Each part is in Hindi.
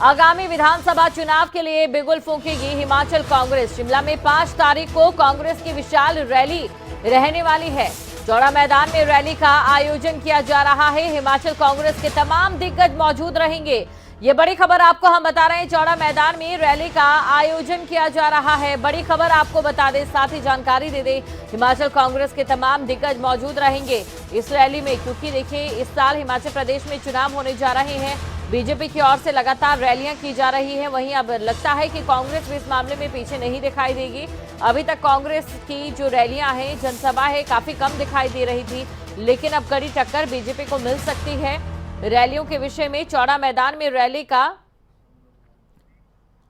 आगामी विधानसभा चुनाव के लिए बिगुल फूंकेगी हिमाचल कांग्रेस। शिमला में 5 तारीख को कांग्रेस की विशाल रैली रहने वाली है। चौड़ा मैदान में रैली का आयोजन किया जा रहा है। हिमाचल कांग्रेस के तमाम दिग्गज मौजूद रहेंगे। ये बड़ी खबर आपको हम बता रहे हैं, चौड़ा मैदान में रैली का आयोजन किया जा रहा है। बड़ी खबर आपको बता दें, साथ ही जानकारी दे दें, हिमाचल कांग्रेस के तमाम दिग्गज मौजूद रहेंगे इस रैली में, क्योंकि देखिए इस साल हिमाचल प्रदेश में चुनाव होने जा रहे हैं। बीजेपी की ओर से लगातार रैलियां की जा रही है। वहीं अब लगता है कि कांग्रेस भी इस मामले में पीछे नहीं दिखाई देगी। अभी तक कांग्रेस की जो रैलियां हैं, जनसभा है, काफी कम दिखाई दे रही थी, लेकिन अब कड़ी टक्कर बीजेपी को मिल सकती है रैलियों के विषय में। चौड़ा मैदान में रैली का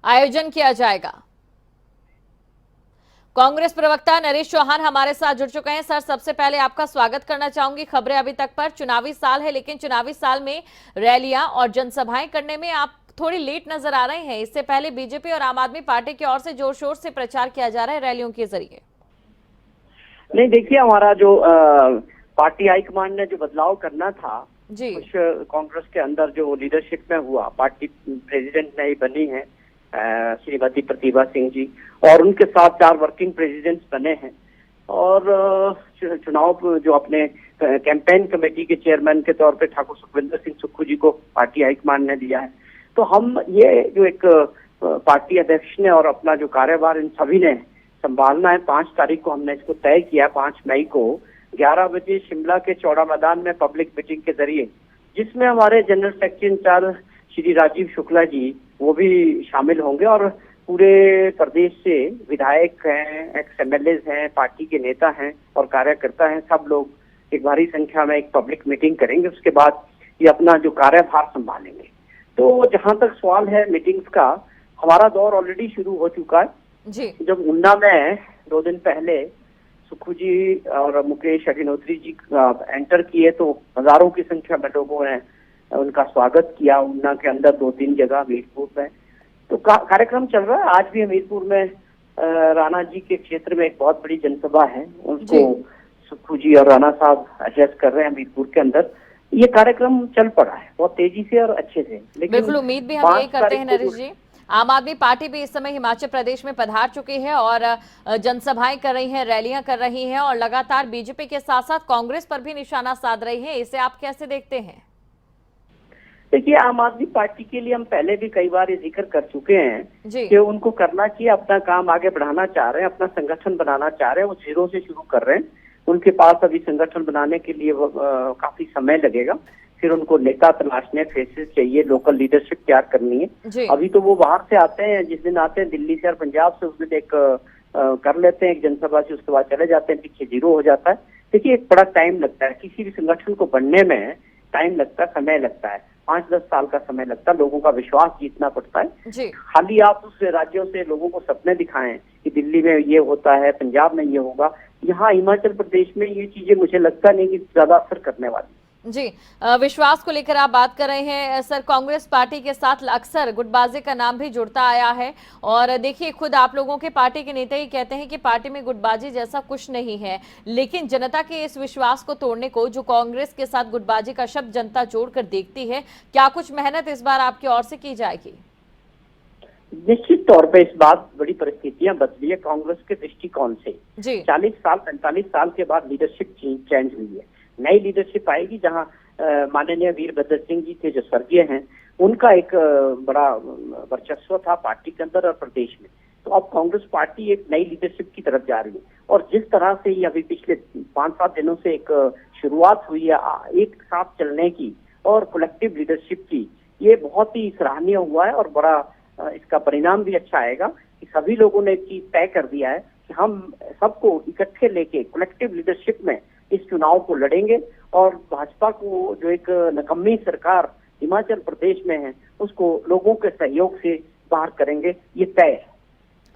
आयोजन किया जाएगा। कांग्रेस प्रवक्ता नरेश चौहान हमारे साथ जुड़ चुके हैं। सर, सबसे पहले आपका स्वागत करना चाहूंगी। खबरें अभी तक पर चुनावी साल है, लेकिन चुनावी साल में रैलियां और जनसभाएं करने में आप थोड़ी लेट नजर आ रहे हैं। इससे पहले बीजेपी और आम आदमी पार्टी की ओर से जोर शोर से प्रचार किया जा रहा है रैलियों के जरिए। नहीं, देखिए, हमारा जो पार्टी हाईकमान ने जो बदलाव करना था जी, कुछ कांग्रेस के अंदर जो लीडरशिप में हुआ, पार्टी प्रेसिडेंट नई बनी है श्रीमती प्रतिभा सिंह जी, और उनके साथ 4 वर्किंग प्रेसिडेंट्स बने हैं। और चुनाव जो अपने कैंपेन कमेटी के चेयरमैन के तौर पे ठाकुर सुखविंदर सिंह सुक्खू जी को पार्टी हाईकमान ने दिया है। तो हम ये जो एक पार्टी अध्यक्ष ने और अपना जो कार्यभार इन सभी ने संभालना है, 5 तारीख को हमने इसको तय किया। 5 मई को 11 बजे शिमला के चौड़ा मैदान में पब्लिक मीटिंग के जरिए, जिसमें हमारे general secretary incharge Shri Rajiv Shukla ji वो भी शामिल होंगे, और पूरे प्रदेश से विधायक हैं, एक्स एमएलए हैं, पार्टी के नेता हैं और कार्यकर्ता हैं, सब लोग एक भारी संख्या में एक पब्लिक मीटिंग करेंगे। उसके बाद ये अपना जो कार्यभार संभालेंगे। तो जहां तक सवाल है मीटिंग्स का, हमारा दौर ऑलरेडी शुरू हो चुका है जी। जब ऊना में 2 दिन पहले सुक्खू जी और मुकेश अग्निहोत्री जी एंटर किए, तो हजारों की संख्या में लोगों ने उनका स्वागत किया। ऊना के अंदर 2-3 जगह, हमीरपुर में तो कार्यक्रम चल रहा है। आज भी हमीरपुर में राणा जी के क्षेत्र में एक बहुत बड़ी जनसभा है, उनको सुक्खू जी और राणा साहब एड्रेस कर रहे हैं हमीरपुर के अंदर। ये कार्यक्रम चल पड़ा है बहुत तेजी से और अच्छे से। लेकिन बिल्कुल उम्मीद भी हम यही करते हैं नरेश जी। आम आदमी पार्टी भी इस समय हिमाचल प्रदेश में पधार चुकी है और जनसभाएं कर रही है, रैलियां कर रही है, और लगातार बीजेपी के साथ साथ कांग्रेस पर भी निशाना साध रही है। इसे आप कैसे देखते हैं? देखिए, आम आदमी पार्टी के लिए हम पहले भी कई बार ये जिक्र कर चुके हैं कि उनको करना चाहिए, अपना काम आगे बढ़ाना चाह रहे हैं, अपना संगठन बनाना चाह रहे हैं, वो जीरो से शुरू कर रहे हैं। उनके पास अभी संगठन बनाने के लिए काफी समय लगेगा। फिर उनको नेता तलाशने, फेसेस चाहिए, लोकल लीडरशिप तैयार करनी है। अभी तो वो बाहर से आते हैं, जिस दिन आते हैं दिल्ली से और पंजाब से, उस दिन एक कर लेते हैं एक जनसभा से, उसके बाद चले जाते हैं, पीछे जीरो हो जाता है। देखिए, एक बड़ा टाइम लगता है, किसी भी संगठन को बनने में टाइम लगता है, समय लगता है, 5-10 साल का समय लगता है, लोगों का विश्वास जीतना पड़ता है। खाली आप दूसरे राज्यों से लोगों को सपने दिखाएं कि दिल्ली में ये होता है, पंजाब में ये होगा, यहाँ हिमाचल प्रदेश में ये चीजें मुझे लगता नहीं कि ज्यादा असर करने वाली। जी, विश्वास को लेकर आप बात कर रहे हैं। सर, कांग्रेस पार्टी के साथ अक्सर गुटबाजी का नाम भी जुड़ता आया है, और देखिए खुद आप लोगों के पार्टी के नेता ही कहते हैं कि पार्टी में गुटबाजी जैसा कुछ नहीं है, लेकिन जनता के इस विश्वास को तोड़ने को, जो कांग्रेस के साथ गुटबाजी का शब्द जनता जोड़कर देखती है, क्या कुछ मेहनत इस बार आपकी ओर से की जाएगी? निश्चित तौर पे इस बात बड़ी परिस्थितियां बदली है कांग्रेस के दृष्टिकोण से। 40 साल 45 साल के बाद लीडरशिप चेंज हुई है, नई लीडरशिप आएगी, जहां माननीय वीरभद्र सिंह जी थे जो स्वर्गीय हैं, उनका एक बड़ा वर्चस्व था पार्टी के अंदर और प्रदेश में। तो अब कांग्रेस पार्टी एक नई लीडरशिप की तरफ जा रही है, और जिस तरह से ये अभी पिछले 5-7 दिनों से एक शुरुआत हुई है एक साथ चलने की और कलेक्टिव लीडरशिप की, ये बहुत ही सराहनीय हुआ है, और बड़ा इसका परिणाम भी अच्छा आएगा कि सभी लोगों ने एक चीज तय कर दिया है कि हम सबको इकट्ठे लेके कलेक्टिव लीडरशिप में इस चुनाव को लड़ेंगे, और भाजपा को जो एक नकम्मी सरकार हिमाचल प्रदेश में है, उसको लोगों के सहयोग से बाहर करेंगे, ये तय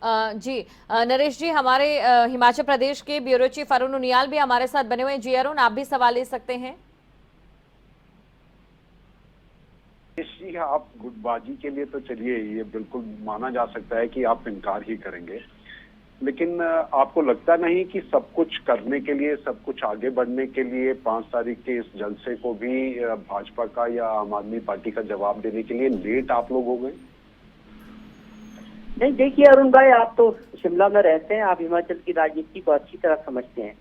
है। जी नरेश जी, हमारे हिमाचल प्रदेश के ब्यूरो चीफ अरुण उनियाल भी हमारे साथ बने हुए हैं। जी अरुण, आप भी सवाल ले सकते हैं। आप गुटबाजी के लिए तो चलिए, ये बिल्कुल माना जा सकता है कि आप इनकार ही करेंगे, लेकिन आपको लगता नहीं कि सब कुछ करने के लिए, सब कुछ आगे बढ़ने के लिए 5 तारीख के इस जलसे को भी भाजपा का या आम आदमी पार्टी का जवाब देने के लिए लेट आप लोग हो गए? नहीं, देखिए अरुण भाई, आप तो शिमला में रहते हैं, आप हिमाचल की राजनीति को अच्छी तरह समझते हैं।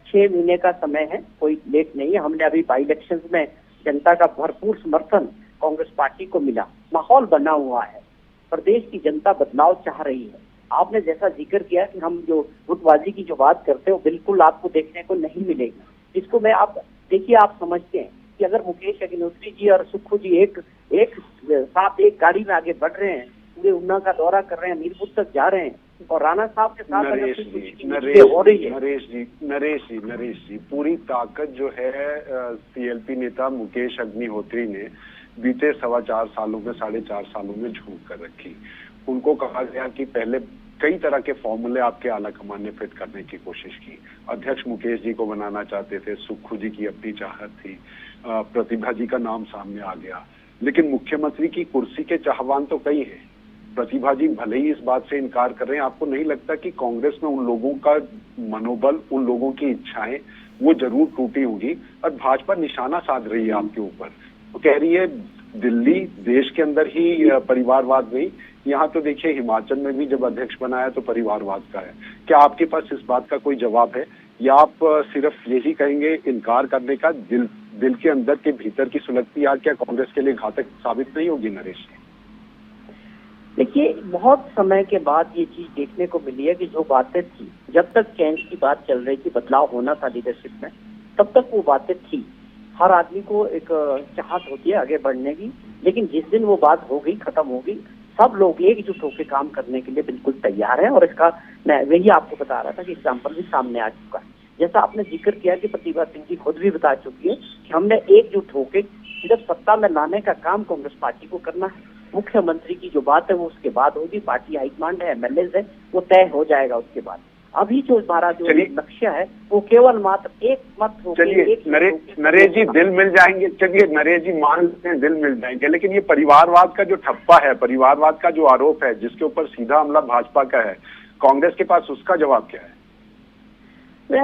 6 महीने का समय है, कोई लेट नहीं है। हमने अभी बाई इलेक्शन में जनता का भरपूर समर्थन कांग्रेस पार्टी को मिला, माहौल बना हुआ है, प्रदेश की जनता बदलाव चाह रही है। आपने जैसा जिक्र किया कि हम जो गुटबाजी की जो बात करते हैं वो बिल्कुल आपको देखने को नहीं मिलेगी। इसको मैं आप देखिए, आप समझते हैं कि अगर मुकेश अग्निहोत्री जी और सुक्खू जी एक साथ एक गाड़ी में आगे बढ़ रहे हैं, पूरे ऊना का दौरा कर रहे हैं, मीरपुर तक जा रहे हैं, और राणा साहब के साथ नरेश जी, पूरी ताकत जो है सीएलपी नेता मुकेश अग्निहोत्री ने बीते 4.25 सालों में 4.5 सालों में झोंक कर रखी। उनको कहा गया कि पहले कई तरह के फॉर्मूले आपके आला कमान ने फिट करने की कोशिश की। अध्यक्ष मुकेश जी को बनाना चाहते थे, सुक्खू जी की अपनी चाहत थी, प्रतिभा जी का नाम सामने आ गया, लेकिन मुख्यमंत्री की कुर्सी के चाहवान तो कई हैं। प्रतिभा जी भले ही इस बात से इनकार कर रहे हैं, आपको नहीं लगता कि कांग्रेस में उन लोगों का मनोबल, उन लोगों की इच्छाएं वो जरूर टूटी होगी, और भाजपा निशाना साध रही है आपके ऊपर। वो कह रही है दिल्ली देश के अंदर ही परिवारवाद नहीं, यहाँ तो देखिए हिमाचल में भी जब अध्यक्ष बनाया तो परिवारवाद का है। क्या आपके पास इस बात का कोई जवाब है, या आप सिर्फ यही कहेंगे इनकार करने का? दिल के अंदर के भीतर की सुलगती आग क्या कांग्रेस के लिए घातक साबित नहीं होगी नरेश? देखिए, बहुत समय के बाद ये चीज देखने को मिली है कि जो बातें थी, जब तक चेंज की बात चल रही थी, बदलाव होना था लीडरशिप में, तब तक वो बातें थी। हर आदमी को एक चाहत होती है आगे बढ़ने की, लेकिन जिस दिन वो बात हो गई, खत्म हो गई, सब लोग एकजुट होकर काम करने के लिए बिल्कुल तैयार हैं। और इसका मैं वही आपको बता रहा था कि एग्जाम्पल भी सामने आ चुका है। जैसा आपने जिक्र किया कि प्रतिभा सिंह जी खुद भी बता चुकी है कि हमने एकजुट होकर सिर्फ सत्ता में लाने का काम कांग्रेस पार्टी को करना है। मुख्यमंत्री की जो बात है वो उसके बाद होगी, पार्टी हाईकमांड है, एमएलए है, वो तय हो जाएगा उसके बाद। अभी जो हमारा जो लक्ष्य है वो केवल मात्र एक मत हो। चलिए नरेश जी, दिल मिल जाएंगे, चलिए नरेश जी मान लेते हैं दिल मिल जाएंगे, लेकिन ये परिवारवाद का जो ठप्पा है, परिवारवाद का जो आरोप है, जिसके ऊपर सीधा हमला भाजपा का है, कांग्रेस के पास उसका जवाब क्या है?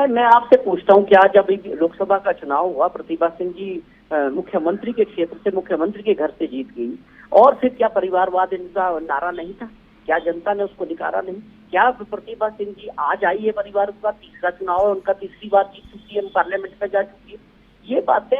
मैं आपसे पूछता हूँ, क्या जब लोकसभा का चुनाव हुआ, प्रतिभा सिंह जी मुख्यमंत्री के क्षेत्र से, मुख्यमंत्री के घर से जीत गई, और फिर क्या परिवारवाद इनका नारा नहीं था? क्या जनता ने उसको निकारा नहीं? क्या प्रतिभा सिंह जी आज आई है, परिवार का तीसरा चुनाव है, उनका तीसरी बार जीत चुकी है, पार्लियामेंट में जा चुकी है। ये बातें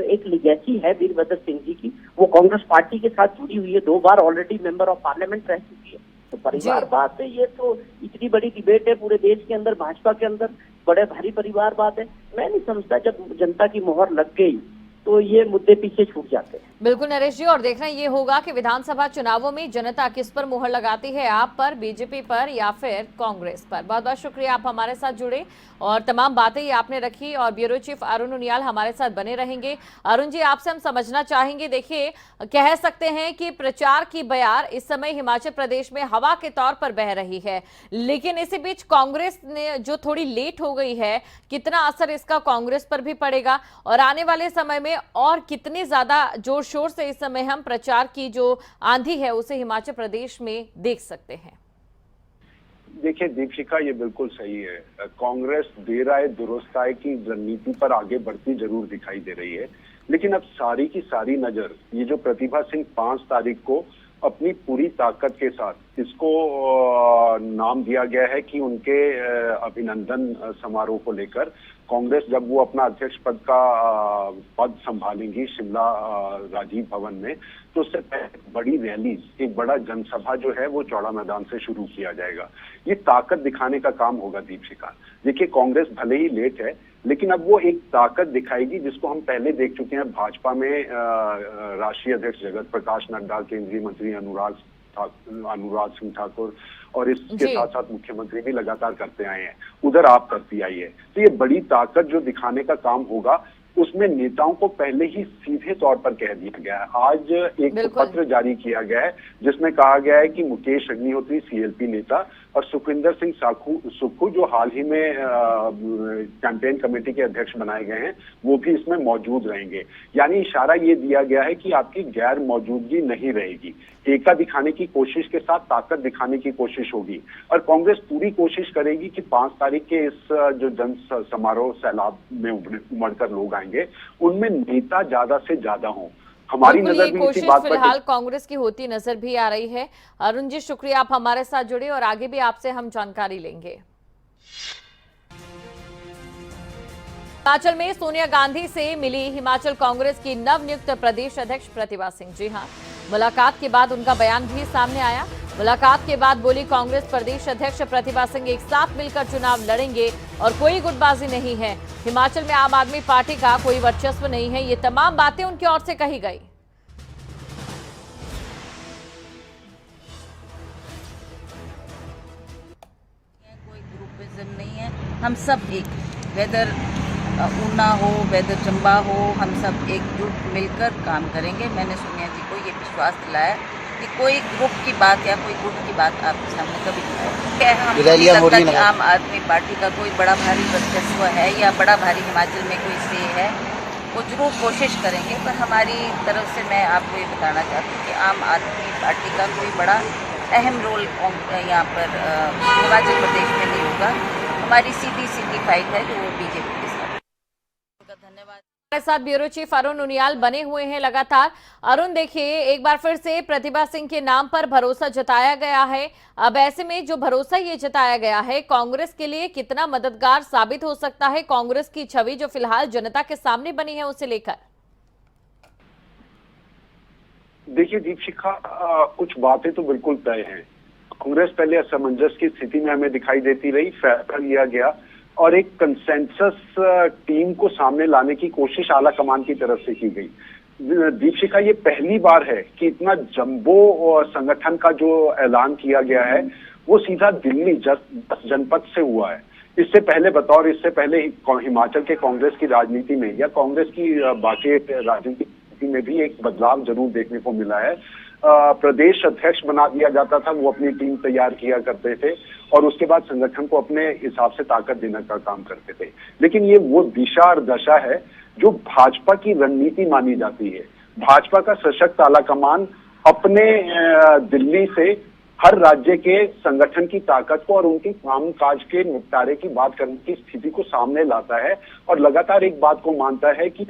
एक लिगेसी है वीरभद्र सिंह जी की, वो कांग्रेस पार्टी के साथ जुड़ी हुई है, 2 बार ऑलरेडी मेंबर ऑफ पार्लियामेंट रह चुकी है। तो परिवारवाद है, ये तो इतनी बड़ी डिबेट है पूरे देश के अंदर, भाजपा के अंदर बड़े भारी परिवारवाद है। मैं नहीं समझता, जब जनता की मोहर लग गई तो ये मुद्दे पीछे छूट जाते हैं। बिल्कुल नरेश जी, और देखना ये होगा कि विधानसभा चुनावों में जनता किस पर मुहर लगाती है, आप पर, बीजेपी पर, या फिर कांग्रेस पर। बहुत बहुत शुक्रिया, आप हमारे साथ जुड़े और तमाम बातें ये आपने रखी, और ब्यूरो चीफ अरुण उनियाल हमारे साथ बने रहेंगे। अरुण जी, आपसे हम समझना चाहेंगे, देखिए कह सकते हैं कि प्रचार की बयार इस समय हिमाचल प्रदेश में हवा के तौर पर बह रही है, लेकिन इसी बीच कांग्रेस ने जो थोड़ी लेट हो गई है, कितना असर इसका कांग्रेस पर भी पड़ेगा, और आने वाले समय में और कितने ज्यादा जोर शोर से इस समय हम प्रचार की जो आंधी है उसे हिमाचल प्रदेश में देख सकते हैं? देखिए दीपशिखा, ये बिल्कुल सही है। कांग्रेस देर आए दुरुस्त आए की रणनीति पर आगे बढ़ती जरूर दिखाई दे रही है, लेकिन अब सारी की सारी नजर ये जो प्रतिभा सिंह 5 तारीख को अपनी पूरी ताकत के साथ, इसको नाम दिया गया है कि उनके अभिनंदन समारोह को लेकर कांग्रेस जब वो अपना अध्यक्ष पद संभालेंगी शिमला राजीव भवन में, तो उससे पहले बड़ी रैली, एक बड़ा जनसभा जो है वो चौड़ा मैदान से शुरू किया जाएगा। ये ताकत दिखाने का काम होगा दीपशिखा। देखिए कांग्रेस भले ही लेट है, लेकिन अब वो एक ताकत दिखाएगी जिसको हम पहले देख चुके हैं भाजपा में। राष्ट्रीय अध्यक्ष जगत प्रकाश नड्डा, केंद्रीय मंत्री अनुराग सिंह ठाकुर, और इसके साथ साथ मुख्यमंत्री भी लगातार करते आए हैं, उधर आप करती आई है। तो ये बड़ी ताकत जो दिखाने का काम होगा, उसमें नेताओं को पहले ही सीधे तौर पर कह दिया गया है। आज एक पत्र जारी किया गया है जिसमें कहा गया है कि मुकेश अग्निहोत्री सीएलपी नेता और सुखविंदर सिंह सुक्खू जो हाल ही में कैंपेन कमेटी के अध्यक्ष बनाए गए हैं, वो भी इसमें मौजूद रहेंगे। यानी इशारा ये दिया गया है कि आपकी गैर मौजूदगी नहीं रहेगी। एकता दिखाने की कोशिश के साथ ताकत दिखाने की कोशिश होगी और कांग्रेस पूरी कोशिश करेगी कि 5 तारीख के इस जो जन समारोह सैलाब में उमड़कर लोग आएंगे, उनमें नेता ज्यादा से ज्यादा हों। हमारी नजर भी इसी बात पर फिलहाल कांग्रेस की होती नजर भी आ रही है। अरुण जी, शुक्रिया, आप हमारे साथ जुड़े और आगे भी आपसे हम जानकारी लेंगे। हिमाचल में सोनिया गांधी से मिली हिमाचल कांग्रेस की नवनियुक्त प्रदेश अध्यक्ष प्रतिभा सिंह। जी हां, मुलाकात के बाद उनका बयान भी सामने आया। मुलाकात के बाद बोली कांग्रेस प्रदेश अध्यक्ष प्रतिभा सिंह एक साथ मिलकर चुनाव लड़ेंगे और कोई गुटबाजी नहीं है। हिमाचल में आम आदमी पार्टी का कोई वर्चस्व नहीं है। ये तमाम बातें उनकी ओर से कही गई। कोई ग्रुपिज्म नहीं है, हम सब एक, वेदर ऊना हो वेदर चंबा हो, हम सब एकजुट मिलकर काम करेंगे। मैंने सोनिया जी को ये विश्वास दिलाया कि कोई ग्रुप की बात या कोई गुट की बात आपके सामने कभी नहीं है। आम आदमी पार्टी का कोई बड़ा भारी वर्चस्व है या बड़ा भारी हिमाचल में कोई श्रेय है, वो जरूर कोशिश करेंगे, पर हमारी तरफ से मैं आपको ये बताना चाहती हूँ कि आम आदमी पार्टी का कोई बड़ा अहम रोल यहाँ पर हिमाचल प्रदेश में नहीं होगा। हमारी सीधी फाइट है जो वो बीजेपी के साथ। धन्यवाद। हमारे साथ ब्यूरो चीफ अरुण उनियाल बने हुए हैं लगातार। अरुण, देखिए, एक बार फिर से प्रतिभा सिंह के नाम पर भरोसा जताया गया है। अब ऐसे में जो भरोसा ये जताया गया है, कांग्रेस के लिए कितना मददगार साबित हो सकता है? कांग्रेस की छवि जो फिलहाल जनता के सामने बनी है उसे लेकर। देखिए दीपशिखा, कुछ बातें तो बिल्कुल तय हैं। कांग्रेस पहले असमंजस की स्थिति में हमें दिखाई देती रही, फैसला लिया गया और एक कंसेंसस टीम को सामने लाने की कोशिश आला कमान की तरफ से की गई। दीपशिखा, ये पहली बार है कि इतना जंबो संगठन का जो ऐलान किया गया है वो सीधा दिल्ली 10 जनपद से हुआ है। इससे पहले हिमाचल के कांग्रेस की राजनीति में या कांग्रेस की बाकी राजनीतिक में भी एक बदलाव जरूर देखने को मिला है। प्रदेश अध्यक्ष बना दिया जाता था, वो अपनी टीम तैयार किया करते थे और उसके बाद संगठन को अपने हिसाब से ताकत देने का काम करते थे। लेकिन ये वो दिशा और दशा है जो भाजपा की रणनीति मानी जाती है। भाजपा का सशक्त आला कमान अपने दिल्ली से हर राज्य के संगठन की ताकत को और उनकी कामकाज के निपटारे की बात करने की स्थिति को सामने लाता है और लगातार एक बात को मानता है कि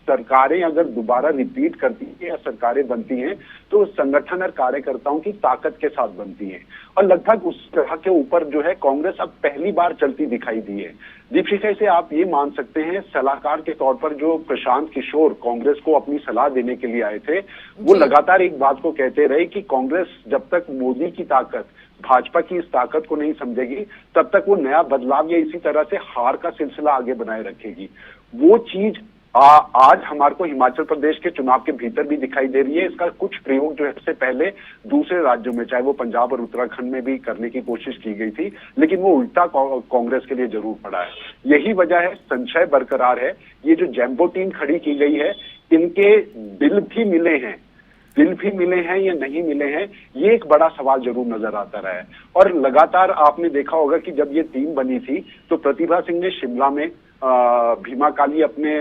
सरकारें अगर दोबारा रिपीट करती है या सरकारें बनती हैं तो संगठन और कार्यकर्ताओं की ताकत के साथ बनती हैं और लगभग उस तरह के ऊपर जो है कांग्रेस अब पहली बार चलती दिखाई दी है। दीपशिखा, से आप ये मान सकते हैं सलाहकार के तौर पर जो प्रशांत किशोर कांग्रेस को अपनी सलाह देने के लिए आए थे, वो लगातार एक बात को कहते रहे कि कांग्रेस जब तक मोदी की ताकत, भाजपा की इस ताकत को नहीं समझेगी तब तक वो नया बदलाव या इसी तरह से हार का सिलसिला आगे बनाए रखेगी। वो चीज आज हमारे को हिमाचल प्रदेश के चुनाव के भीतर भी दिखाई दे रही है। इसका कुछ प्रयोग जो है इससे पहले दूसरे राज्यों में, चाहे वो पंजाब और उत्तराखंड में भी करने की कोशिश की गई थी, लेकिन वो उल्टा कांग्रेस के लिए जरूर पड़ा है। यही वजह है, संशय बरकरार है। ये जो जैम्बो टीम खड़ी की गई है, इनके दिल भी मिले हैं या नहीं मिले हैं, ये एक बड़ा सवाल जरूर नजर आता रहा है। और लगातार आपने देखा होगा कि जब ये टीम बनी थी तो प्रतिभा सिंह ने शिमला में भीमा काली अपने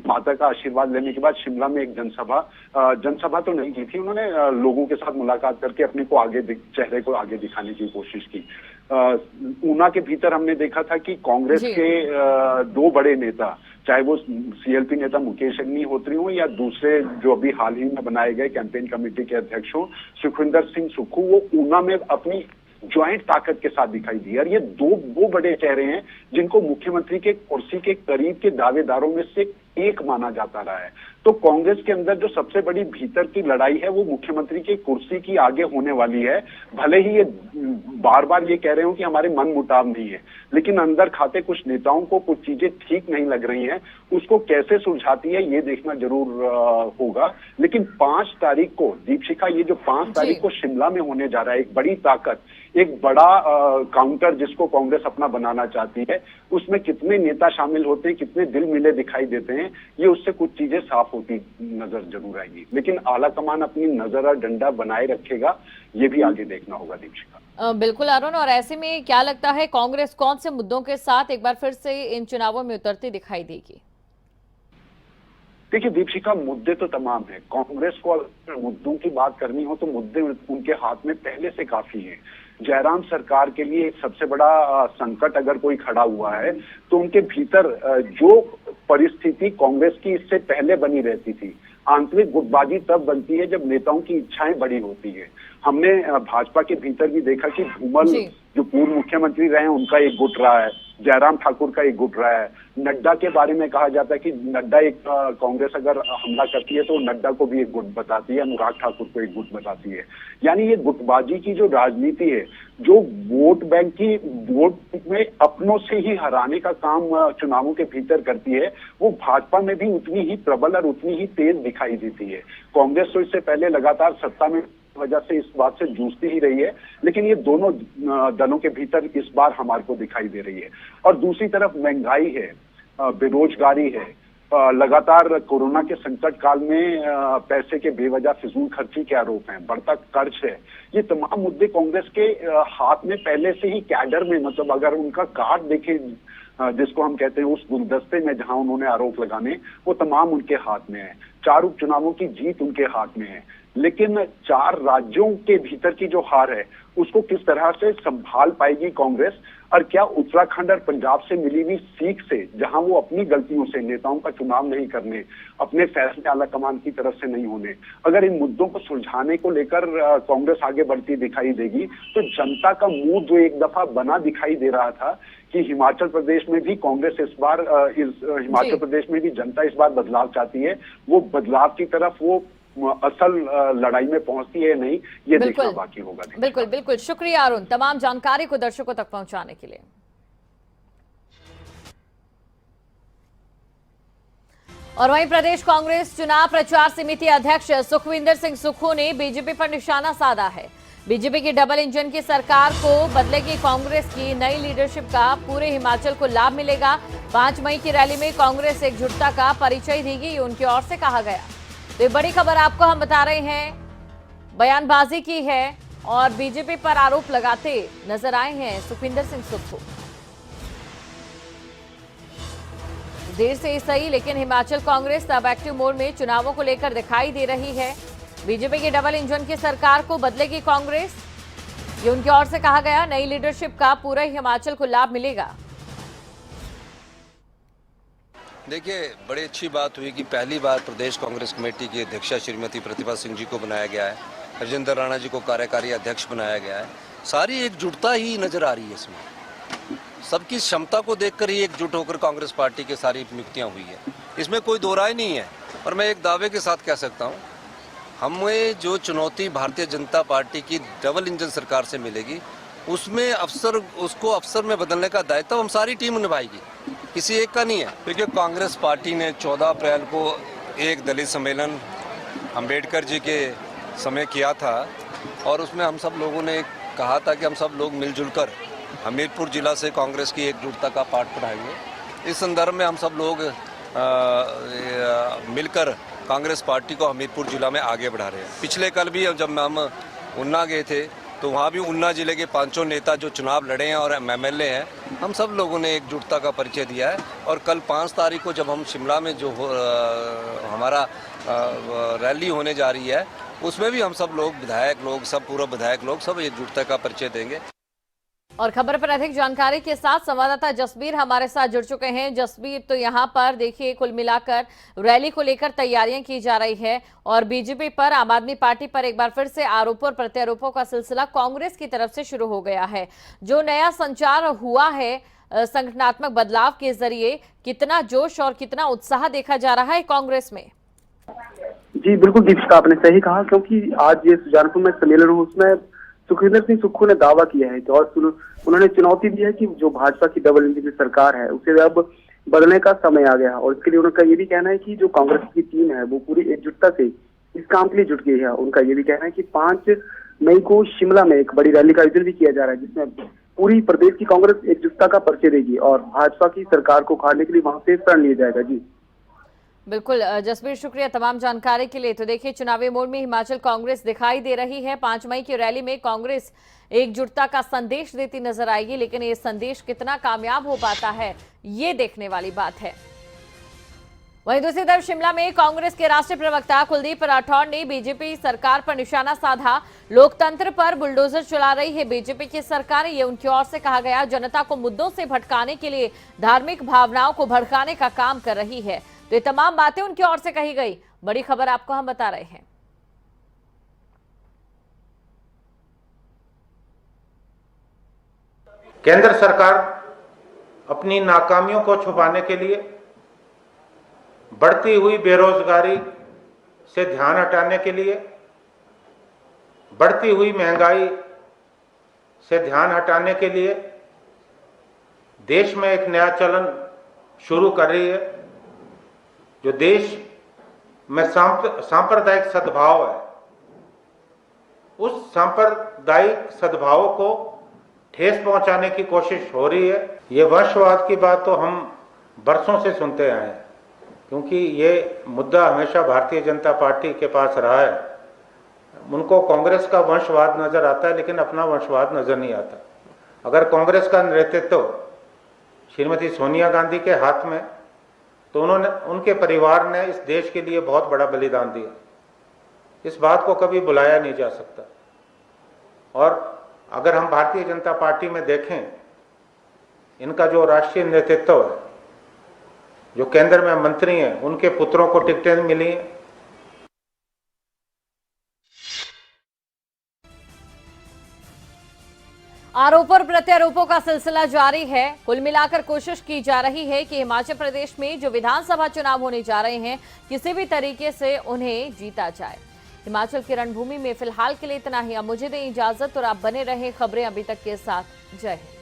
माता का आशीर्वाद लेने के बाद शिमला में एक जनसभा तो नहीं की थी, उन्होंने लोगों के साथ मुलाकात करके अपने को चेहरे को आगे दिखाने की कोशिश की। ऊना के भीतर हमने देखा था कि कांग्रेस के 2 बड़े नेता, चाहे वो सीएलपी नेता मुकेश अग्निहोत्री हो या दूसरे जो अभी हाल ही में बनाए गए कैंपेन कमेटी के अध्यक्ष हो सुखविंदर सिंह सुक्खू, वो ऊना में अपनी ज्वाइंट ताकत के साथ दिखाई दी। और ये वो बड़े चेहरे हैं जिनको मुख्यमंत्री के कुर्सी के करीब के दावेदारों में से एक माना जाता रहा है। तो कांग्रेस के अंदर जो सबसे बड़ी भीतर की लड़ाई है वो मुख्यमंत्री की कुर्सी की आगे होने वाली है। भले ही ये बार बार ये कह रहे हो कि हमारे मन मुटाव नहीं है, लेकिन अंदर खाते कुछ नेताओं को कुछ चीजें ठीक नहीं लग रही हैं, उसको कैसे सुलझाती है ये देखना जरूर होगा। लेकिन 5 तारीख को दीपशिखा, ये जो 5 तारीख को शिमला में होने जा रहा है, एक बड़ी ताकत, एक बड़ा काउंटर जिसको कांग्रेस अपना बनाना चाहती है, उसमें कितने नेता शामिल होते हैं, कितने दिल मिले दिखाई देते हैं, ये उससे कुछ चीजें साफ होती नजर जरूर आएगी। लेकिन आला कमान अपनी नजर और डंडा बनाए रखेगा, ये भी आगे देखना होगा दीपशिका। बिल्कुल अरुण, और ऐसे में क्या लगता है कांग्रेस कौन से मुद्दों के साथ एक बार फिर से इन चुनावों में उतरती दिखाई देगी? देखिए दीपशिका, मुद्दे तो तमाम है। कांग्रेस को अगर मुद्दों की बात करनी हो तो मुद्दे उनके हाथ में पहले से काफी है। जयराम सरकार के लिए एक सबसे बड़ा संकट अगर कोई खड़ा हुआ है तो उनके भीतर जो परिस्थिति कांग्रेस की इससे पहले बनी रहती थी, आंतरिक गुटबाजी तब बनती है जब नेताओं की इच्छाएं बड़ी होती है। हमने भाजपा के भीतर भी देखा कि धूमल जो पूर्व मुख्यमंत्री रहे हैं उनका एक गुट रहा है, जयराम ठाकुर का एक गुट रहा है, नड्डा के बारे में कहा जाता है कि नड्डा एक कांग्रेस अगर हमला करती है तो नड्डा को भी एक गुट बताती है, अनुराग ठाकुर को एक गुट बताती है। यानी ये गुटबाजी की जो राजनीति है, जो वोट बैंक की वोट में अपनों से ही हराने का काम चुनावों के भीतर करती है, वो भाजपा में भी उतनी ही प्रबल और उतनी ही तेज दिखाई देती है। कांग्रेस तो इससे पहले लगातार सत्ता में वजह से इस बात से जूझती ही रही है, लेकिन ये दोनों दलों के भीतर इस बार हमारे को दिखाई दे रही है। और दूसरी तरफ महंगाई है, बेरोजगारी है, लगातार कोरोना के संकट काल में पैसे के बेवजह फिजूल खर्ची के आरोप हैं, बढ़ता कर्ज है, ये तमाम मुद्दे कांग्रेस के हाथ में पहले से ही कैडर में, मतलब अगर उनका कार्ड देखे जिसको हम कहते हैं उस गुलदस्ते में जहां उन्होंने आरोप लगाने, वो तमाम उनके हाथ में है। 4 उपचुनावों की जीत उनके हाथ में है, लेकिन 4 राज्यों के भीतर की जो हार है उसको किस तरह से संभाल पाएगी कांग्रेस, और क्या उत्तराखंड और पंजाब से मिली हुई सीख से, जहां वो अपनी गलतियों से नेताओं का चुनाव नहीं करने, अपने फैसले आला कमान की तरफ से नहीं होने, अगर इन मुद्दों को सुलझाने को लेकर कांग्रेस आगे बढ़ती दिखाई देगी, तो जनता का मूड जो एक दफा बना दिखाई दे रहा था कि हिमाचल प्रदेश में भी कांग्रेस इस बार हिमाचल प्रदेश में भी जनता इस बार बदलाव चाहती है, वो बदलाव की तरफ वो असल लड़ाई में पहुंचती है नहीं, ये देखना बाकी होगा। बिल्कुल बिल्कुल, शुक्रिया अरुण तमाम जानकारी को दर्शकों तक पहुंचाने के लिए। और वहीं प्रदेश कांग्रेस चुनाव प्रचार समिति अध्यक्ष सुखविंदर सिंह सुक्खू ने बीजेपी पर निशाना साधा है। बीजेपी की डबल इंजन की सरकार को बदलेगी कांग्रेस की नई लीडरशिप का पूरे हिमाचल को लाभ मिलेगा। 5 मई की रैली में कांग्रेस एकजुटता का परिचय देगी, उनकी ओर से कहा गया। तो बड़ी खबर आपको हम बता रहे हैं, बयानबाजी की है और बीजेपी पर आरोप लगाते नजर आए हैं सुखविंदर सिंह सुक्खू। देर से ही सही, लेकिन हिमाचल कांग्रेस अब एक्टिव मोड में चुनावों को लेकर दिखाई दे रही है। बीजेपी की डबल इंजन की सरकार को बदलेगी कांग्रेस, ये उनकी ओर से कहा गया। नई लीडरशिप का पूरा हिमाचल को लाभ मिलेगा। देखिए, बड़ी अच्छी बात हुई कि पहली बार प्रदेश कांग्रेस कमेटी की अध्यक्षा श्रीमती प्रतिभा सिंह जी को बनाया गया है, राजेंद्र राणा जी को कार्यकारी अध्यक्ष बनाया गया है। सारी एकजुटता ही नजर आ रही है इसमें, सबकी क्षमता को देखकर ही एकजुट होकर कांग्रेस पार्टी की सारी नियुक्तियां हुई है, इसमें कोई दो राय नहीं है। और मैं एक दावे के साथ कह सकता हूं, हमें जो चुनौती भारतीय जनता पार्टी की डबल इंजन सरकार से मिलेगी, उसमें उसको अफसर में बदलने का दायित्व हम सारी टीम निभाएगी, किसी एक का नहीं है। क्योंकि कांग्रेस पार्टी ने 14 अप्रैल को एक दलित सम्मेलन अंबेडकर जी के समय किया था और उसमें हम सब लोगों ने कहा था कि हम सब लोग मिलजुल कर हमीरपुर जिला से कांग्रेस की एकजुटता का पाठ पढ़ाएंगे। इस संदर्भ में हम सब लोग मिलकर कांग्रेस पार्टी को हमीरपुर जिला में आगे बढ़ा रहे हैं। पिछले कल भी जब हम ऊना गए थे तो वहाँ भी ऊना जिले के 5 नेता जो चुनाव लड़े हैं और MLA हैं, हम सब लोगों ने एकजुटता का परिचय दिया है। और कल 5 तारीख को जब हम शिमला में जो हमारा रैली होने जा रही है, उसमें भी हम सब लोग विधायक लोग, सब पूर्व विधायक लोग सब एकजुटता का परिचय देंगे। और खबर पर अधिक जानकारी के साथ संवाददाता जसबीर हमारे साथ जुड़ चुके हैं। जसबीर, तो यहाँ पर देखिए कुल मिलाकर रैली को लेकर तैयारियां की जा रही है और बीजेपी पर, आम आदमी पार्टी पर एक बार फिर से आरोपों और प्रत्यारोपों का सिलसिला कांग्रेस की तरफ से शुरू हो गया है। जो नया संचार हुआ है संगठनात्मक बदलाव के जरिए कितना जोश और कितना उत्साह देखा जा रहा है कांग्रेस में? जी बिल्कुल दीपिका, आपने सही कहा, क्योंकि आज ये सुजानपुर में सम्मेलन हुआ, उसमें सुखविंदर सिंह सुक्खू ने दावा किया है और उन्होंने चुनौती दी है कि जो भाजपा की डबल इंजन की सरकार है उसे अब बदलने का समय आ गया। और इसके लिए उनका ये भी कहना है कि जो कांग्रेस की टीम है वो पूरी एकजुटता से इस काम के लिए जुट गई है। उनका ये भी कहना है कि 5 मई को शिमला में एक बड़ी रैली का आयोजन भी किया जा रहा है, जिसमें पूरी प्रदेश की कांग्रेस एकजुटता का परिचय देगी और भाजपा की सरकार को उखाड़ने के लिए वहां से प्रण लिया जाएगा। जी बिल्कुल जसबीर, शुक्रिया तमाम जानकारी के लिए। तो देखिए, चुनावी मोड़ में हिमाचल कांग्रेस दिखाई दे रही है। 5 मई की रैली में कांग्रेस एकजुटता का संदेश देती नजर आएगी, लेकिन ये संदेश कितना कामयाब हो पाता है ये देखने वाली बात है। वहीं दूसरी तरफ शिमला में कांग्रेस के राष्ट्रीय प्रवक्ता कुलदीप राठौर ने बीजेपी सरकार पर निशाना साधा। लोकतंत्र पर बुलडोजर चला रही है बीजेपी की सरकार, ये उनकी ओर से कहा गया। जनता को मुद्दों से भटकाने के लिए धार्मिक भावनाओं को भड़काने का काम कर रही है। तो ये तमाम बातें उनकी ओर से कही गई। बड़ी खबर आपको हम बता रहे हैं। केंद्र सरकार अपनी नाकामियों को छुपाने के लिए बढ़ती हुई बेरोजगारी से ध्यान हटाने के लिए, बढ़ती हुई महंगाई से ध्यान हटाने के लिए देश में एक नया चलन शुरू कर रही है। जो देश में सांप्रदायिक सद्भाव है, उस सांप्रदायिक सद्भाव को ठेस पहुंचाने की कोशिश हो रही है। ये वंशवाद की बात तो हम बरसों से सुनते आए हैं, क्योंकि ये मुद्दा हमेशा भारतीय जनता पार्टी के पास रहा है। उनको कांग्रेस का वंशवाद नजर आता है, लेकिन अपना वंशवाद नजर नहीं आता। अगर कांग्रेस का नेतृत्व श्रीमती सोनिया गांधी के हाथ में, तो उनके परिवार ने इस देश के लिए बहुत बड़ा बलिदान दिया। इस बात को कभी बुलाया नहीं जा सकता। और अगर हम भारतीय जनता पार्टी में देखें, इनका जो राष्ट्रीय नेतृत्व है, जो केंद्र में मंत्री हैं, उनके पुत्रों को टिकटें मिली हैं। आरोपों और प्रत्यारोपों का सिलसिला जारी है। कुल मिलाकर कोशिश की जा रही है कि हिमाचल प्रदेश में जो विधानसभा चुनाव होने जा रहे हैं, किसी भी तरीके से उन्हें जीता जाए। हिमाचल की रणभूमि में फिलहाल के लिए इतना ही। अब मुझे दें इजाजत और आप बने रहें खबरें अभी तक के साथ। जय हिंद।